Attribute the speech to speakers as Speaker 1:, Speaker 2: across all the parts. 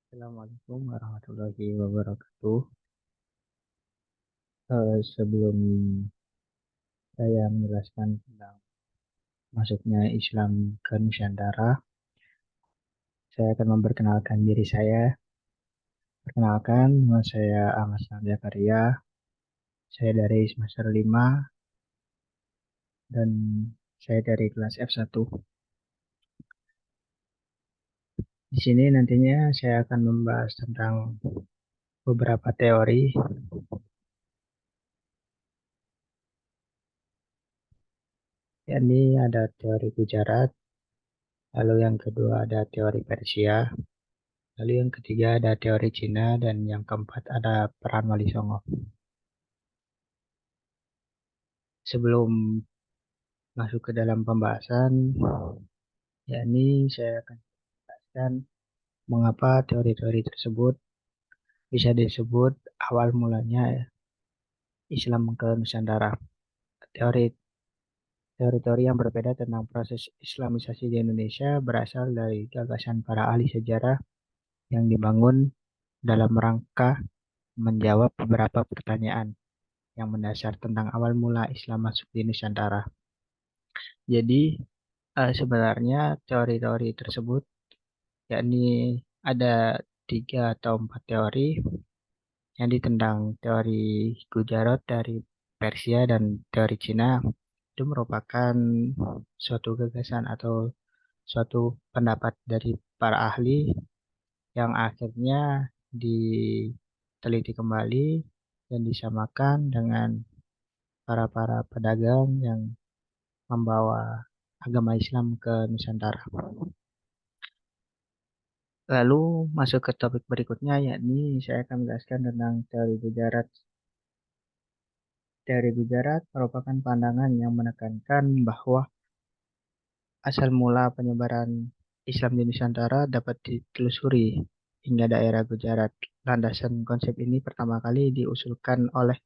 Speaker 1: Assalamualaikum warahmatullahi wabarakatuh. Sebelum saya menjelaskan tentang masuknya Islam ke Nusantara, saya akan memperkenalkan diri saya. Perkenalkan, nama saya Ahmad Zakaria. Saya dari semester 5 dan saya dari kelas F1. Di sini nantinya saya akan membahas tentang beberapa teori. Yakni ada teori Gujarat, lalu yang kedua ada teori Persia, lalu yang ketiga ada teori Cina, dan yang keempat ada peran Wali Songo. Sebelum masuk ke dalam pembahasan, yakni saya akan jelaskan mengapa teori-teori tersebut bisa disebut awal mulanya Islam ke Nusantara. Teori Teori-teori yang berbeda tentang proses Islamisasi di Indonesia berasal dari gagasan para ahli sejarah yang dibangun dalam rangka menjawab beberapa pertanyaan yang mendasar tentang awal mula Islam masuk di Nusantara. Jadi, sebenarnya teori-teori tersebut, yakni ada tiga atau empat teori, yang tentang teori Gujarat dari Persia dan teori Cina, itu merupakan suatu gagasan atau suatu pendapat dari para ahli yang akhirnya diteliti kembali dan disamakan dengan para pedagang yang membawa agama Islam ke Nusantara. Lalu masuk ke topik berikutnya, yakni saya akan menjelaskan tentang teori Gujarat. Teori Gujarat merupakan pandangan yang menekankan bahwa asal mula penyebaran Islam di Nusantara dapat ditelusuri hingga daerah Gujarat. Landasan konsep ini pertama kali diusulkan oleh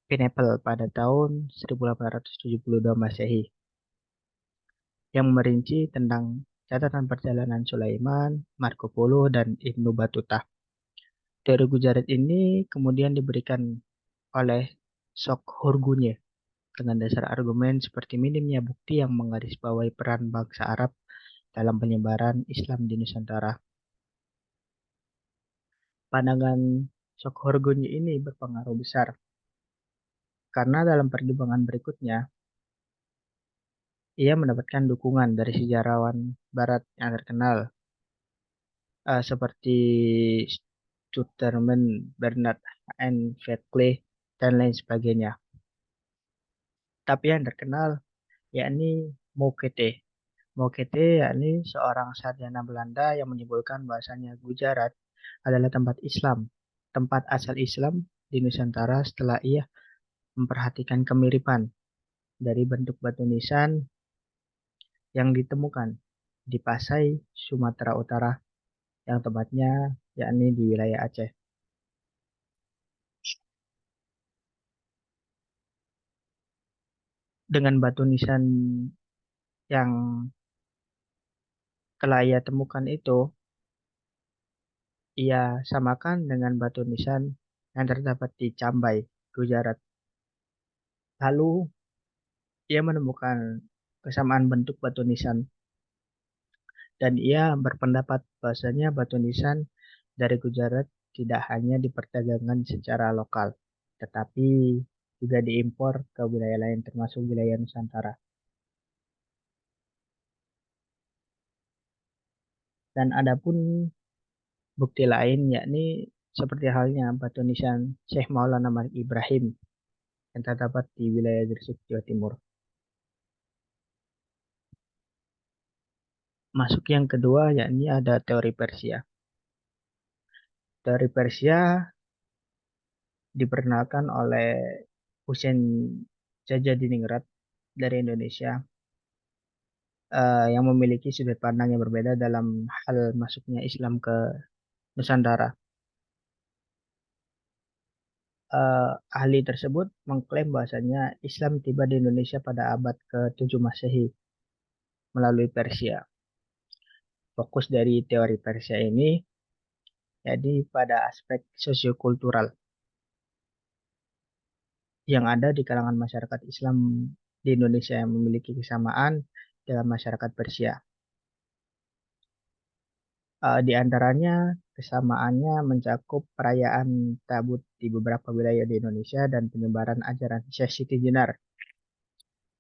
Speaker 1: Pineapple pada tahun 1872 Masehi, yang merinci tentang catatan perjalanan Sulaiman, Marco Polo, dan Ibnu Battuta. Teori Gujarat ini kemudian diberikan oleh Sokhorgunye dengan dasar argumen seperti minimnya bukti yang menggarisbawahi peran bangsa Arab dalam penyebaran Islam di Nusantara. Pandangan Sokhorgunye ini berpengaruh besar karena dalam perkembangan berikutnya ia mendapatkan dukungan dari sejarawan Barat yang terkenal seperti Suterman, Bernard N. Beckley, dan lain sebagainya. Tapi yang terkenal yakni Mokete. Mokete yakni seorang sarjana Belanda yang menyebutkan bahasanya Gujarat adalah tempat Islam, tempat asal Islam di Nusantara setelah ia memperhatikan kemiripan dari bentuk batu nisan yang ditemukan di Pasai, Sumatera Utara, yang tempatnya yakni di wilayah Aceh. Dengan batu nisan yang telah ia temukan itu, ia samakan dengan batu nisan yang terdapat di Cambai, Gujarat. Lalu ia menemukan kesamaan bentuk batu nisan dan ia berpendapat bahwasanya batu nisan dari Gujarat tidak hanya diperdagangkan secara lokal, tetapi juga diimpor ke wilayah lain termasuk wilayah Nusantara. Dan adapun bukti lain yakni seperti halnya batu nisan Syekh Maulana Malik Ibrahim yang terdapat di wilayah Gresik, Jawa Timur. Masuk yang kedua yakni ada teori Persia. Teori Persia diperkenalkan oleh Husain Jajadiningrat dari Indonesia, yang memiliki sudut pandang yang berbeda dalam hal masuknya Islam ke Nusantara. Ahli tersebut mengklaim bahasanya Islam tiba di Indonesia pada abad ke-7 Masehi melalui Persia. Fokus dari teori Persia ini Jadi pada aspek sosiokultural yang ada di kalangan masyarakat Islam di Indonesia yang memiliki kesamaan dengan masyarakat Persia. Di antaranya kesamaannya mencakup perayaan Tabut di beberapa wilayah di Indonesia dan penyebaran ajaran Syekh Siti Jenar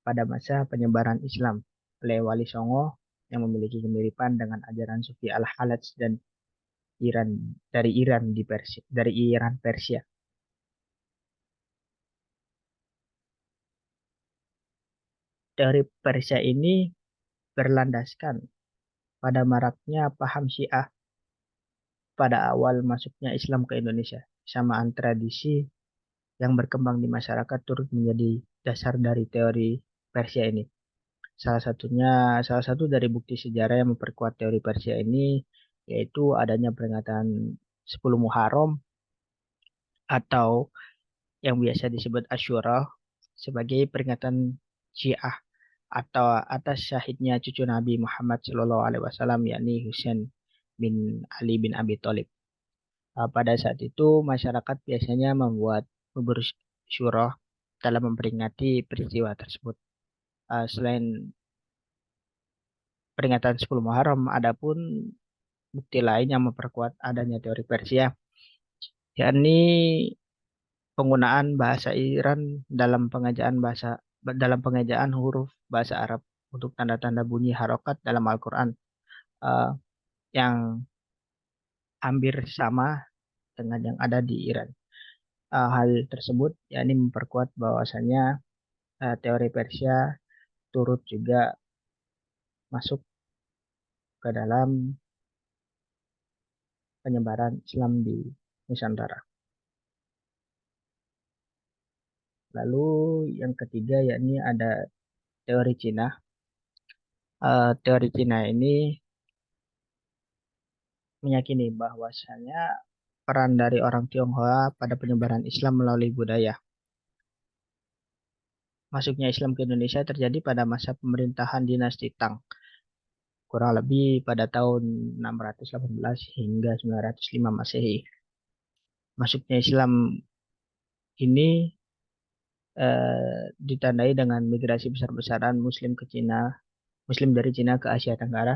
Speaker 1: pada masa penyebaran Islam oleh Wali Songo yang memiliki kemiripan dengan ajaran Sufi Al-Halaj dan Iran dari Iran Persia. Teori Persia ini berlandaskan pada maraknya paham Syiah pada awal masuknya Islam ke Indonesia. Kesamaan tradisi yang berkembang di masyarakat turut menjadi dasar dari teori Persia ini. Salah satu dari bukti sejarah yang memperkuat teori Persia ini yaitu adanya peringatan 10 Muharram atau yang biasa disebut Asyura sebagai peringatan Syiah atau atas syahidnya cucu Nabi Muhammad SAW yakni Husain bin Ali bin Abi Thalib. Pada saat itu masyarakat biasanya membuat bubur syuro dalam memperingati peristiwa tersebut. Selain peringatan 10 Muharram, adapun bukti lain yang memperkuat adanya teori Persia, yakni penggunaan bahasa Iran dalam pengejaan huruf bahasa Arab untuk tanda-tanda bunyi harokat dalam Al-Quran eh, yang hampir sama dengan yang ada di Iran. Hal tersebut yakni memperkuat bahwasannya teori Persia turut juga masuk ke dalam penyebaran Islam di Nusantara. Lalu yang ketiga yakni ada teori Cina. Teori Cina ini meyakini bahwasanya peran dari orang Tionghoa pada penyebaran Islam melalui budaya. Masuknya Islam ke Indonesia terjadi pada masa pemerintahan dinasti Tang, kurang lebih pada tahun 618 hingga 905 Masehi. Masuknya Islam ini ditandai dengan migrasi besar-besaran Muslim dari Cina ke Asia Tenggara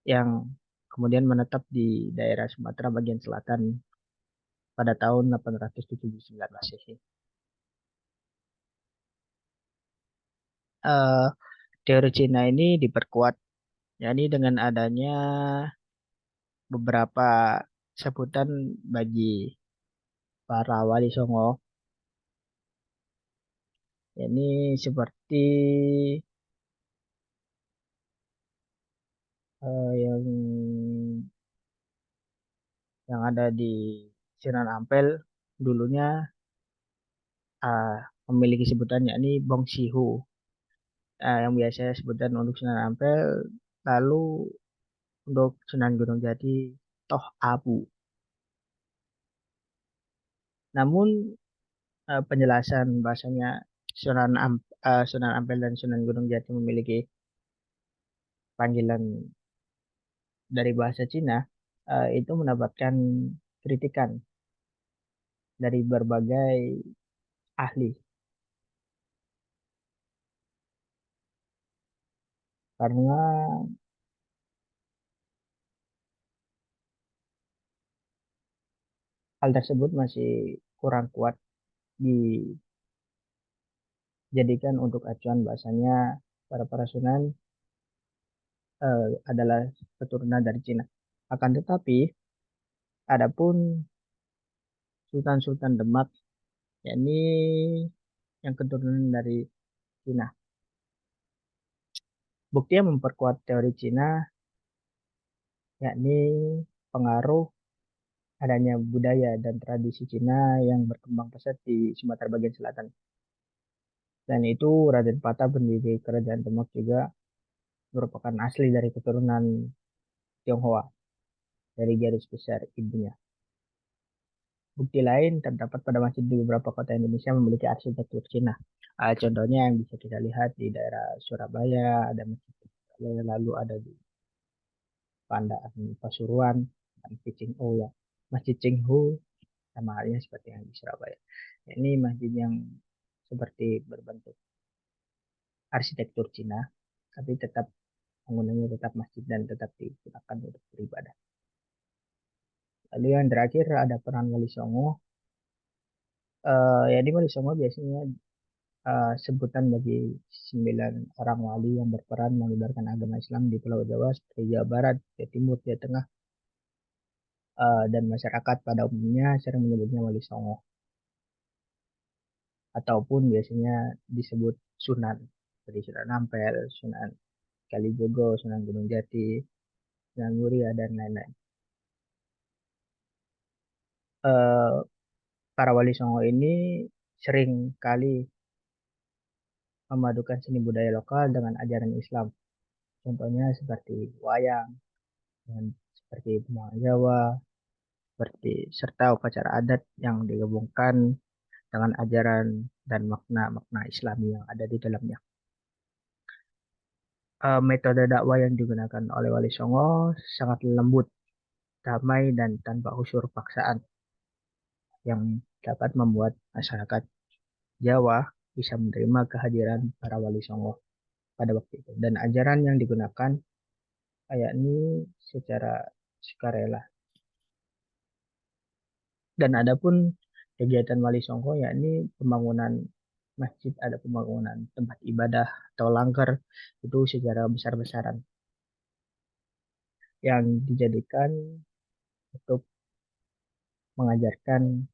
Speaker 1: yang kemudian menetap di daerah Sumatera bagian selatan pada tahun 879 Masehi. Eh, Teori Cina ini diperkuat, yakni dengan adanya beberapa sebutan bagi para wali songo, yakni seperti yang ada di Sunan Ampel dulunya eh, memiliki sebutan yakni Bong Sihu, yang biasa sebutan untuk Sunan Ampel, lalu untuk Sunan Gunung Jati Toh Abu. Namun penjelasan bahasanya Sunan Ampel dan Sunan Gunung Jati memiliki panggilan dari bahasa Cina itu mendapatkan kritikan dari berbagai ahli karena hal tersebut masih kurang kuat dijadikan untuk acuan bahasanya para Sunan adalah keturunan dari Cina. Akan tetapi, adapun Sultan-Sultan Demak, yakni yang keturunan dari Cina. Bukti yang memperkuat teori Cina, yakni pengaruh adanya budaya dan tradisi Cina yang berkembang pesat di Sumatera bagian selatan. Dan itu Raden Patah pendiri Kerajaan Demak juga merupakan asli dari keturunan Tionghoa dari garis besar ibunya. Bukti lain terdapat pada masjid di beberapa kota Indonesia memiliki arsitektur Cina. Contohnya yang bisa kita lihat di daerah Surabaya, ada masjid Surabaya, lalu ada di Pandaan Pasuruan. Masjid Cinghu ya. Masjid Cinghu sama halnya seperti yang di Surabaya. Ini masjid yang seperti berbentuk arsitektur Cina, tapi tetap bangunannya tetap masjid dan tetap digunakan untuk beribadah. Lalu yang terakhir ada peran Wali Songo. Ya di Wali Songo biasanya sebutan bagi 9 orang wali yang berperan menyebarkan agama Islam di Pulau Jawa seperti Jawa Barat, Jawa Timur, Jawa Tengah, dan masyarakat pada umumnya sering menyebutnya Wali Songo ataupun biasanya disebut Sunan seperti Sunan Ampel, Sunan Kalijogo, Sunan Gunung Jati, Sunan Muria dan lain-lain. Eh, para Wali Songo ini sering kali memadukan seni budaya lokal dengan ajaran Islam. Contohnya seperti wayang, dan seperti Pemawang Jawa, seperti serta upacara adat yang digabungkan dengan ajaran dan makna-makna Islami yang ada di dalamnya. Metode dakwah yang digunakan oleh Wali Songo sangat lembut, damai, dan tanpa unsur paksaan yang dapat membuat masyarakat Jawa bisa menerima kehadiran para Wali Songo pada waktu itu. Dan ajaran yang digunakan yakni secara sukarela. Dan adapun kegiatan Wali Songo yakni pembangunan masjid, ada pembangunan tempat ibadah atau langgar itu secara besar-besaran yang dijadikan untuk mengajarkan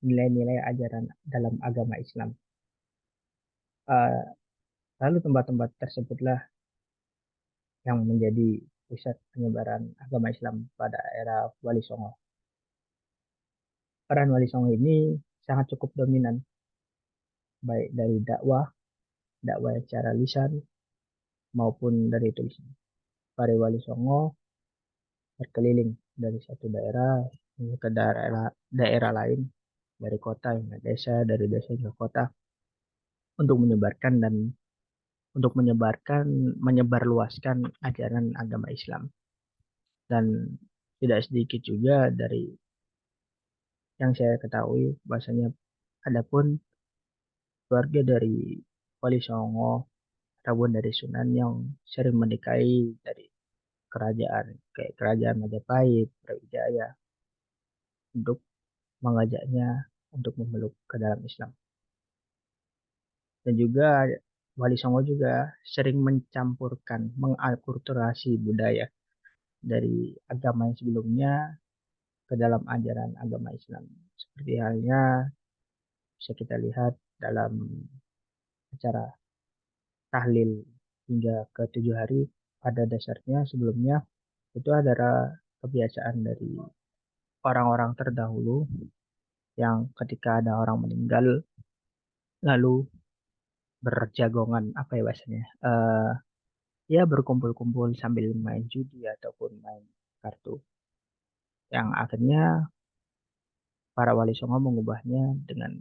Speaker 1: nilai-nilai ajaran dalam agama Islam. Eh, Lalu tempat-tempat tersebutlah yang menjadi pusat penyebaran agama Islam pada era Wali Songo. Peran Wali Songo ini sangat cukup dominan, baik dari dakwah secara lisan maupun dari tulisan. Para Wali Songo berkeliling dari satu daerah ke daerah lain, dari kota hingga desa, dari desa hingga kota, untuk menyebarluaskan ajaran agama Islam. Dan tidak sedikit juga dari yang saya ketahui bahasanya adapun keluarga dari Wali Songo ataupun dari Sunan yang sering menikahi dari kerajaan kayak kerajaan Majapahit, Brawijaya untuk mengajaknya untuk memeluk ke dalam Islam. Dan juga Wali Songo juga sering mencampurkan, mengakulturasi budaya dari agama yang sebelumnya ke dalam ajaran agama Islam. Seperti halnya bisa kita lihat dalam acara tahlil hingga ke 7 hari, pada dasarnya sebelumnya itu adalah kebiasaan dari orang-orang terdahulu yang ketika ada orang meninggal lalu berjagongan apa ya bahasanya, ya berkumpul-kumpul sambil main judi ataupun main kartu, yang akhirnya para wali songo mengubahnya dengan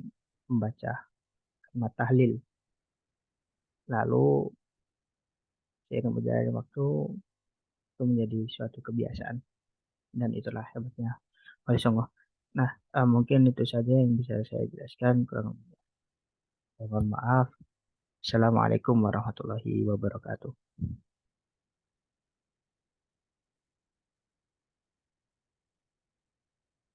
Speaker 1: membaca kalimat tahlil. Lalu seiring berjalannya waktu itu menjadi suatu kebiasaan, dan itulah hebatnya wali songo. Nah, mungkin itu saja yang bisa saya jelaskan, kurang lebihnya mohon maaf. Assalamualaikum warahmatullahi wabarakatuh.